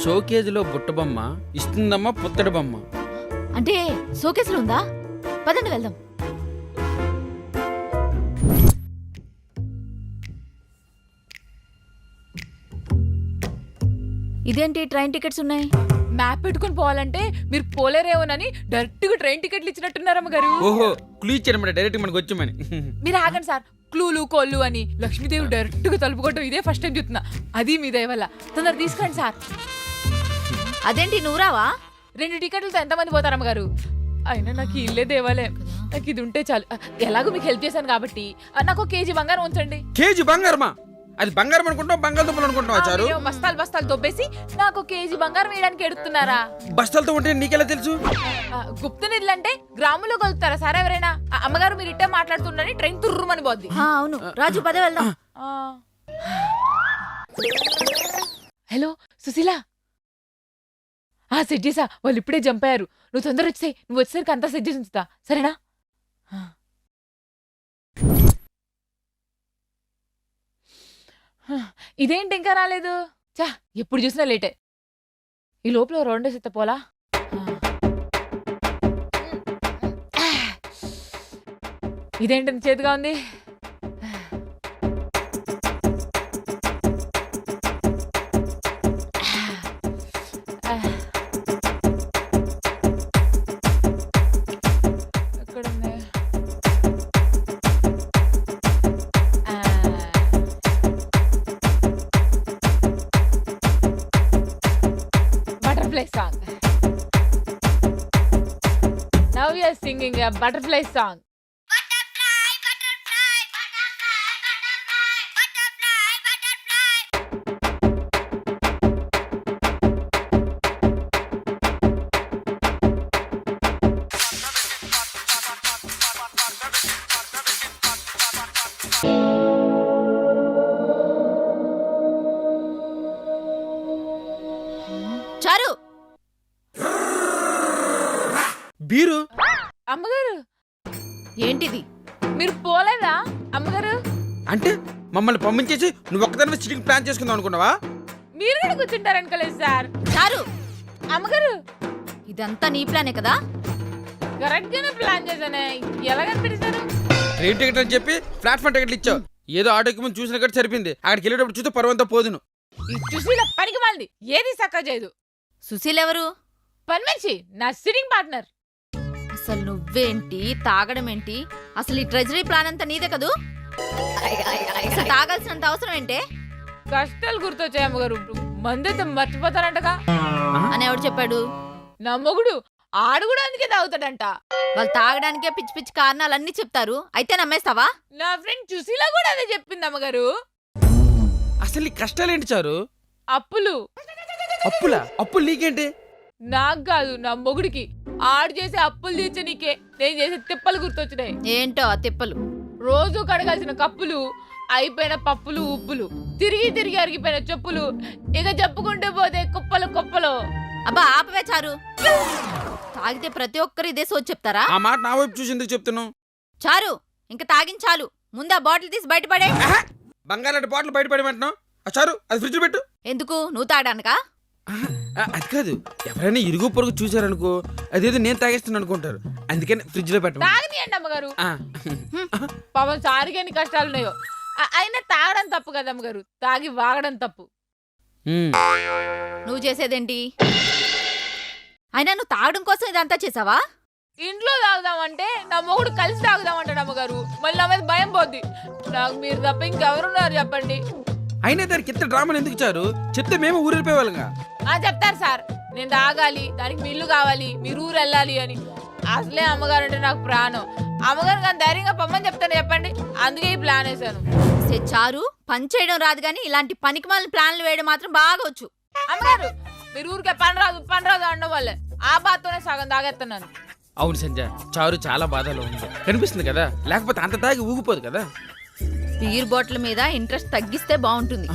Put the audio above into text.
షోకేజ్లో బుట్టబొమ్మ ఇస్తుందమ్మా పుత్తడి బొమ్మ. అంటే షోకేసులో ఉందా? పదండి వెళ్దాం. ఇదేంటి ట్రైన్ టికెట్స్ ఉన్నాయి? మ్యాప్ పెట్టుకుని పోవాలంటే మీరు పోలేరేమోనని డైరెక్ట్ గా ట్రైన్ టికెట్లు ఇచ్చినట్టున్నారమ్మ గారు. ఓహో క్లూ ఇచ్చారన్నమాట డైరెక్ట్ మనకు వచ్చామని. మీరు ఆగండి సార్, క్లూలు కోళ్ళు అని లక్ష్మీదేవి డైరెక్ట్ గా తలుపుకోవటం ఇదే ఫస్ట్ టైం చూస్తున్నా. అది మీ దయ వల్ల. తొందర తీసుకోండి సార్. అదేంటి నువ్వు రావా? 2 టికెట్లతో ఎంతమంది పోతారమ్మ గారు? అయినా నాకు ఇల్లే దేవాలయం, నాకు ఇది ఉంటే చాలు. ఎలాగో మీకు హెల్ప్ చేశాను కాబట్టి నాకు 1 కేజీ బంగారం ఉంచండి. కేజీ బంగారమా? అది బంగారం అనుకుంటాం బంగాళదుంపలు అనుకుంటావా చారు? బస్తాలు బస్తాలు దొబ్బేసి నాకు 1 కేజీ బంగారం వేయడానికి ఎడుతున్నారా? బస్తాలతో ఉంటే నీకెలా తెలుసు? గుప్త నిధులు అంటే గ్రాములో కొలుతారా సార్ ఎవరైనా? అమ్మగారు మీరు ఇట్టే మాట్లాడుతుండని ట్రైన్ తుర్రుమని పోద్ది. అవును రాజు, పద వెళ్దాం. హలో సుశీల, సెట్ చేసా. వాళ్ళు ఇప్పుడే జంప్ అయ్యారు. నువ్వు తొందర వచ్చేసాయి. నువ్వు వచ్చేసరికి అంతా సెట్ చేసి ఉంచుతా, సరేనా? ఇదేంటి ఇంకా రాలేదు? చా, ఎప్పుడు చూసినా లేటే. ఈ లోపల 2 సెత్త పోలా. ఇదేంటి చేతిగా ఉంది? Butterfly song. Now we are singing a butterfly song. Butterfly, butterfly, butterfly, butterfly, butterfly, చారు, బీరు. అమ్మగారు ఏంటిది? మీరు పోలేదా అమ్మగారు? అంటే మమ్మల్ని పంపించేసి నువ్వు ఒక్కదాని సిట్టింగ్ ప్లాన్ చేసుకుందాం అనుకున్నావా? మీరు కూడా కూర్చుంటారనుకోలేదు సార్. చారు, అమ్మగారు ఇదంతా నీ ప్లానే కదా? కరెక్ట్ గానే ప్లాన్ చేశానే. ఎలా కనిపెట్టారు? ట్రైన్ టికెట్ అని చెప్పి ప్లాట్ఫామ్ టికెట్లు ఇచ్చావు. ఏదో ఆటోకి ముందు చూసిన కట్టి సరిపోయింది. అక్కడికి వెళ్ళేటప్పుడు చూస్తే పరువంతా పోదును. ఈ సుశీల పనికి మాలింది, ఏది సక్క చేయదు. సుశీల్ ఎవరు? పని మనిషి, నా సిట్టింగ్ పార్ట్నర్. అసలు నువ్వేంటి, తాగడం ఏంటి? అసలు ఈ ట్రెజరీ ప్లాన్ అంతా నీదే కదూ? అసలు తాగాల్సినంత అవసరం ఏంటే? కష్టాలు గుర్తొచ్చాయి అమ్మగారు. మందైతే మర్చిపోతారంటగా అని ఎవడు చెప్పాడు? నా మొగుడు. ఆడు కూడా అందుకే తాగుతాడంట. వాళ్ళు తాగడానికే పిచ్చి పిచ్చి కారణాలన్నీ చెప్తారు. అయితే నమ్మేస్తావా? నా ఫ్రెండ్ సుశీల కూడా అదే చెప్పింది అమ్మగారు. అసలు ఈ కష్టాలేంటి చారు? అప్పులు. అప్పులా? అప్పులు నీకేంటి? నాకు కాదు, నా మొగుడికి. ఆడు చేసే అప్పులు తీర్చే నీకే నేను చేసే తిప్పలు గుర్తొచ్చినాయి. ఏంటో ఆ తిప్పలు? రోజు కడగాల్సిన కప్పులు, అయిపోయిన పప్పులు ఉప్పులు, తిరిగి తిరిగి అరిగిపోయిన చెప్పులు, ఇక చెప్పుకుంటూ పోతే కుప్పలు కుప్పలు. అబ్బా ఆపవే చారు. తాగితే ప్రతి ఒక్కరు ఇదే సోచి చెప్తారా? ఆ మాట నా వైపు చూసి ఎందుకు చెప్తున్నావు? చారు, ఇంకా తాగించాలు. ముందు ఆ బాటిల్ తీసి బయటపడే. బంగాళాటి బాటిల్ బయటపడమంటున్నావు? చారు అది ఫ్రిడ్జ్ పెట్టు. ఎందుకు? నువ్వు తాగడానికా? అది కాదు, ఎవరైనా ఇరుగు పొరుగు చూసారనుకో అదేదో నేను తాగేస్తాను అనుకుంటారు. అందుకని ఫ్రిడ్జ్ లో పెట్ట. తాగనియండి అమ్మగారు. పాపం సారికి ఎన్ని కష్టాలున్నాయో. అయినా తాగడం తప్పు కదా అమ్మగారు, తాగి వాగడం తప్పు. నువ్వు చేసేదేంటి? అయినా నువ్వు తాగడం కోసం ఇదంతా చేసావా? ఇంట్లో తాగుదామంటే నా మొగుడు కలిసి తాగుదామంటాడు అమ్మగారు. మళ్ళీ నా మీద భయం పోద్ది. నాకు మీరు తప్ప ఇంకెవరున్నారు చెప్పండి. అయినా దానికి ఇంత డ్రామాలు ఎందుకు చారు? చెప్తే మేము ఊరెళ్ళిపోయేవాళ్ళంగా. చెప్తారు సార్, నేను తాగాలి, దానికి మీ ఇల్లు కావాలి, మీరు ఊరు వెళ్ళాలి అని. అసలే అమ్మగారు అంటే నాకు ప్రాణం. అమ్మగారు కానీ ధైర్యంగా పమ్మని చెప్తాను చెప్పండి. అందుకే ఈ ప్లాన్ వేసాను. చారు, పని చేయడం రాదు కానీ ఇలాంటి పనికిమాలిన ప్లాన్లు వేయడం మాత్రం బాగా వచ్చు. అమ్మగారు మీరు ఊరికే పని రాదు అనడం వల్లే ఆ బాధతోనే సగం తాగేస్తున్నాను. అవును సంజయ్, చారు చాలా బాధలో ఉంది కనిపిస్తుంది కదా, లేకపోతే అంత తాగి ఊగిపోదు కదా. బీర్ బాటిల్ మీద ఇంట్రెస్ట్ తగ్గిస్తే బాగుంటుంది.